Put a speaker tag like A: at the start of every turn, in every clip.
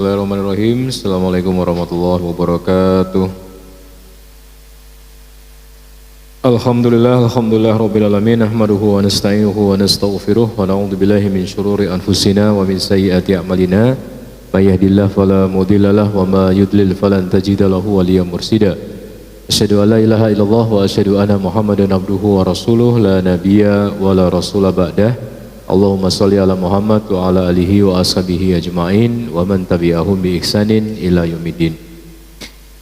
A: Bismillahirrahmanirrahim. Assalamualaikum warahmatullahi wabarakatuh. Alhamdulillah rabbil alamin. Nahmaduhu wa nasta'inuhu wa nastaghfiruh wa na'udzu billahi min syururi anfusina wa min sayyiati a'malina. May yahdihillahu fala mudhillalah wa may yudlil falan tajida lahu waliyyan mursyida. Asyhadu an la ilaha illallah wa asyhadu anna Muhammadan abduhu wa rasuluh la nabiyya wa la rasula ba'dah. Allahumma salli ala Muhammad wa ala alihi wa ashabihi ajma'in wa man tabi'ahum bi ihsanin ila yaumiddin.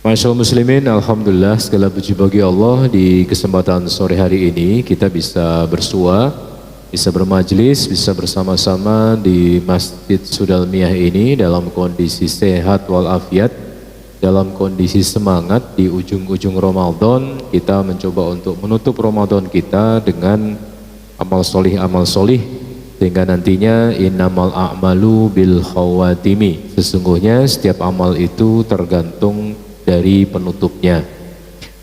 A: Masyaallah muslimin, alhamdulillah segala puji bagi Allah di kesempatan sore hari ini kita bisa bersua, bisa bermajlis, bisa bersama-sama di Masjid Sudalmiyah ini dalam kondisi sehat walafiat, dalam kondisi semangat di ujung-ujung Ramadan. Kita mencoba untuk menutup Ramadan kita dengan amal solih, sehingga nantinya innamal a'malu bil khawatimi, sesungguhnya setiap amal itu tergantung dari penutupnya.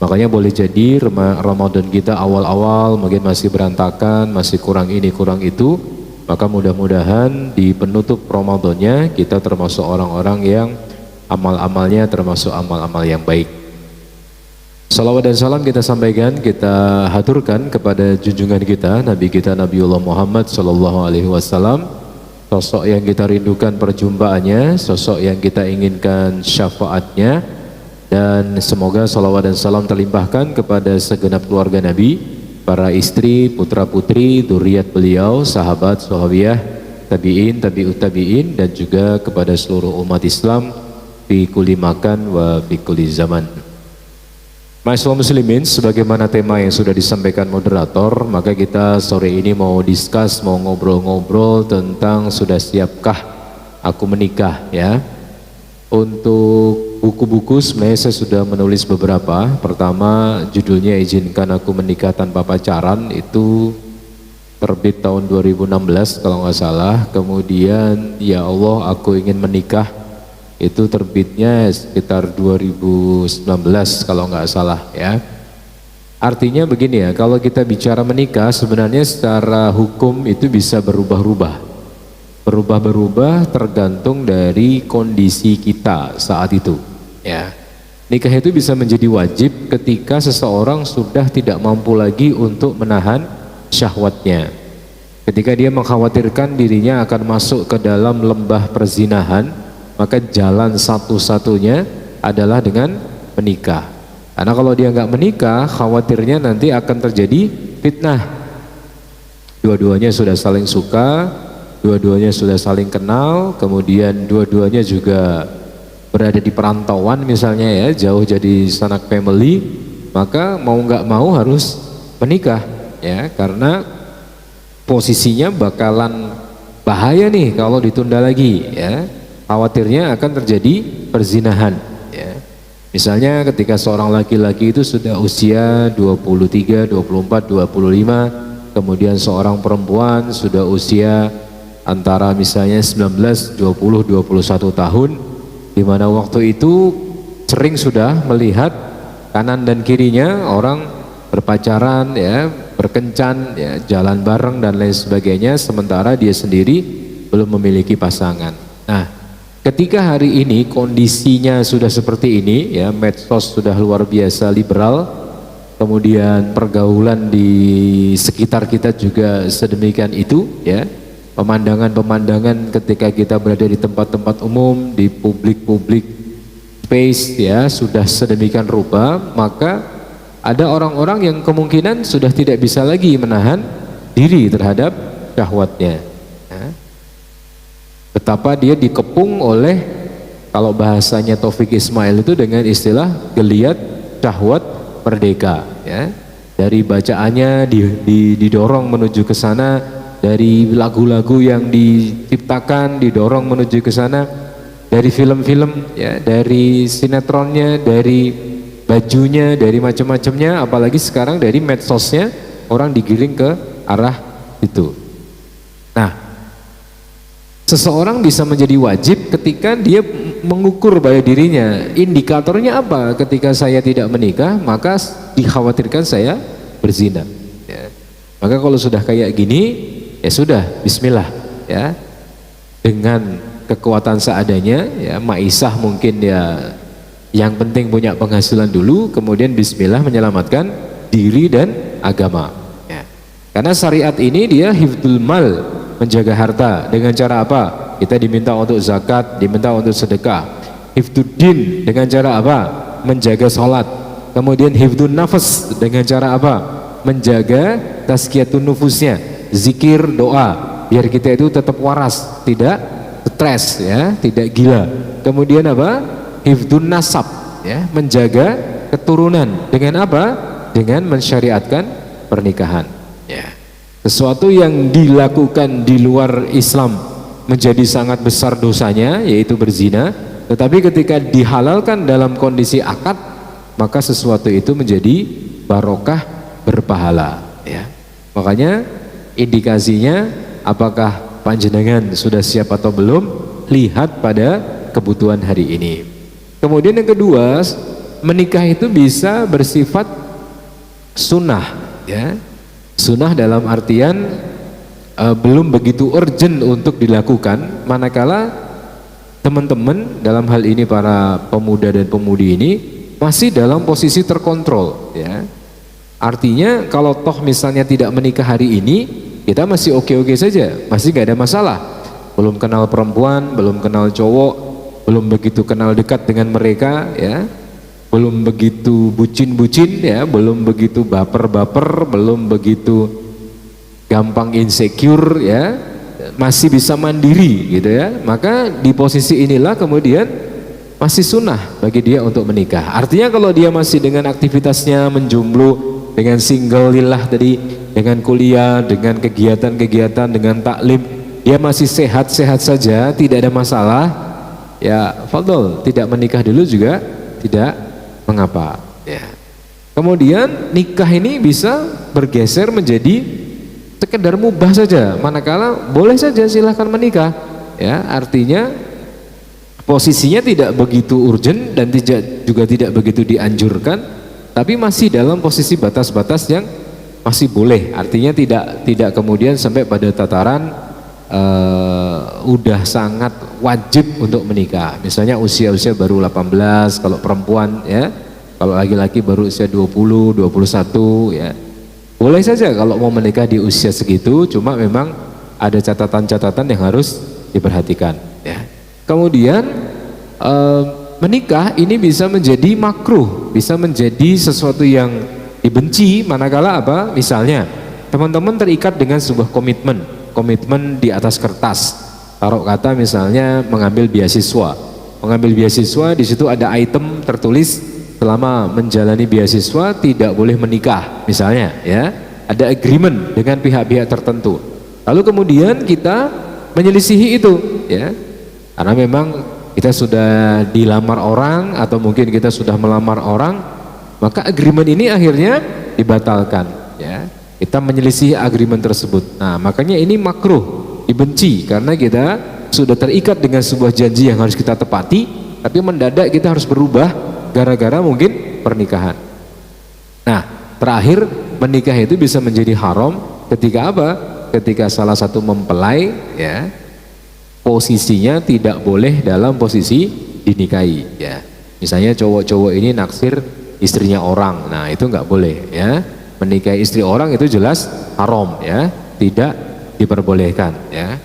A: Makanya boleh jadi Ramadan kita awal-awal mungkin masih berantakan, masih kurang ini kurang itu, maka mudah-mudahan di penutup Ramadannya kita termasuk orang-orang yang amal-amalnya termasuk amal-amal yang baik. Salawat dan salam kita sampaikan, kita haturkan kepada junjungan kita, Nabi kita Nabiullah Muhammad sallallahu alaihi wasallam, sosok yang kita rindukan perjumpaannya, sosok yang kita inginkan syafaatnya, dan semoga salawat dan salam terlimpahkan kepada segenap keluarga Nabi, para istri, putra putri, dzurriat beliau, sahabat, sahabiyah, tabi'in, tabi'ut tabi'in, dan juga kepada seluruh umat Islam fi kulli makan wa fi kulli zaman. Masyaallah muslimin, sebagaimana tema yang sudah disampaikan moderator, maka kita sore ini mau discuss, mau ngobrol-ngobrol tentang sudah siapkah aku menikah ya. Untuk buku-buku sebenarnya saya sudah menulis beberapa. Pertama judulnya Izinkan Aku Menikah Tanpa Pacaran, itu terbit tahun 2016 kalau nggak salah. Kemudian Ya Allah Aku Ingin Menikah, itu terbitnya sekitar 2019 kalau nggak salah ya. Artinya begini ya, kalau kita bicara menikah sebenarnya secara hukum itu bisa berubah-ubah tergantung dari kondisi kita saat itu ya. Nikah itu bisa menjadi wajib ketika seseorang sudah tidak mampu lagi untuk menahan syahwatnya, ketika dia mengkhawatirkan dirinya akan masuk ke dalam lembah perzinahan, maka jalan satu-satunya adalah dengan menikah. Karena kalau dia nggak menikah, khawatirnya nanti akan terjadi fitnah. Dua-duanya sudah saling suka, dua-duanya sudah saling kenal, kemudian dua-duanya juga berada di perantauan misalnya ya, jauh jadi sanak family, maka mau nggak mau harus menikah ya, karena posisinya bakalan bahaya nih kalau ditunda lagi ya. Khawatirnya akan terjadi perzinahan ya. Misalnya ketika seorang laki-laki itu sudah usia 23, 24, 25, kemudian seorang perempuan sudah usia antara misalnya 19, 20, 21 tahun, di mana waktu itu sering sudah melihat kanan dan kirinya orang berpacaran ya, berkencan ya, jalan bareng dan lain sebagainya, sementara dia sendiri belum memiliki pasangan. Nah, ketika hari ini kondisinya sudah seperti ini ya, medsos sudah luar biasa liberal, kemudian pergaulan di sekitar kita juga sedemikian itu ya, pemandangan-pemandangan ketika kita berada di tempat-tempat umum, di publik space ya, sudah sedemikian rupa, maka ada orang-orang yang kemungkinan sudah tidak bisa lagi menahan diri terhadap syahwatnya. Betapa dia dikepung oleh, kalau bahasanya Taufik Ismail itu dengan istilah geliat syahwat merdeka ya. Dari bacaannya didorong menuju ke sana, dari lagu-lagu yang diciptakan didorong menuju ke sana, dari film-film ya, dari sinetronnya, dari bajunya, dari macam-macamnya, apalagi sekarang dari medsosnya orang digiring ke arah itu. Nah, seseorang bisa menjadi wajib ketika dia mengukur pada dirinya. Indikatornya apa? Ketika saya tidak menikah, maka dikhawatirkan saya berzina ya. Maka kalau sudah kayak gini, ya sudah, bismillah ya. Dengan kekuatan seadanya, ya maisah mungkin ya yang penting punya penghasilan dulu, kemudian bismillah menyelamatkan diri dan agama. Ya. Karena syariat ini dia hifdzul mal, menjaga harta dengan cara apa? Kita diminta untuk zakat, diminta untuk sedekah. Hifdzuddin dengan cara apa? Menjaga sholat. Kemudian hifdzun nafas dengan cara apa? Menjaga tazkiyatun nufusnya, zikir, doa, biar kita itu tetap waras, tidak stres, ya, tidak gila. Kemudian apa? Hifdzun nasab, ya, menjaga keturunan dengan apa? Dengan mensyariatkan pernikahan. Ya. Sesuatu yang dilakukan di luar Islam menjadi sangat besar dosanya, yaitu berzina. Tetapi ketika dihalalkan dalam kondisi akad, maka sesuatu itu menjadi barokah, berpahala. Ya. Makanya indikasinya apakah panjenengan sudah siap atau belum, lihat pada kebutuhan hari ini. Kemudian yang kedua, menikah itu bisa bersifat sunnah, ya. Sunnah dalam artian belum begitu urgent untuk dilakukan, manakala teman-teman dalam hal ini para pemuda dan pemudi ini masih dalam posisi terkontrol, ya. Artinya kalau toh misalnya tidak menikah hari ini, kita masih oke-oke saja, masih gak ada masalah. Belum kenal perempuan, belum kenal cowok, belum begitu kenal dekat dengan mereka, ya. Belum begitu bucin-bucin, ya, belum begitu baper-baper, belum begitu gampang insecure, ya, masih bisa mandiri gitu, ya. Maka di posisi inilah kemudian masih sunnah bagi dia untuk menikah. Artinya kalau dia masih dengan aktivitasnya menjomblo, dengan single lillah tadi, dengan kuliah, dengan kegiatan-kegiatan, dengan taklim, dia masih sehat-sehat saja, tidak ada masalah, ya fadol, tidak menikah dulu juga tidak mengapa, ya. Kemudian nikah ini bisa bergeser menjadi sekedar mubah saja, manakala boleh saja silahkan menikah, ya. Artinya posisinya tidak begitu urgent dan juga tidak begitu dianjurkan, tapi masih dalam posisi batas-batas yang masih boleh. Artinya tidak kemudian sampai pada tataran udah sangat wajib untuk menikah. Misalnya usia-usia baru 18 kalau perempuan, ya. Kalau laki-laki baru usia 20, 21, ya. Boleh saja kalau mau menikah di usia segitu, cuma memang ada catatan-catatan yang harus diperhatikan, ya. Kemudian menikah ini bisa menjadi makruh, bisa menjadi sesuatu yang dibenci manakala apa? Misalnya teman-teman terikat dengan sebuah komitmen di atas kertas. Taruh kata misalnya mengambil beasiswa. Mengambil beasiswa, di situ ada item tertulis selama menjalani beasiswa tidak boleh menikah, misalnya, ya. Ada agreement dengan pihak-pihak tertentu. Lalu kemudian kita menyelisihi itu, ya. Karena memang kita sudah dilamar orang atau mungkin kita sudah melamar orang, maka agreement ini akhirnya dibatalkan, ya. Kita menyelisih agreement tersebut. Nah, makanya ini makruh, dibenci, karena kita sudah terikat dengan sebuah janji yang harus kita tepati, tapi mendadak kita harus berubah gara-gara mungkin pernikahan. Nah, terakhir menikah itu bisa menjadi haram ketika apa? Ketika salah satu mempelai, ya, posisinya tidak boleh dalam posisi dinikahi, ya. Misalnya cowok-cowok ini naksir istrinya orang, nah itu nggak boleh, ya. Menikahi istri orang itu jelas haram, ya, tidak diperbolehkan, ya.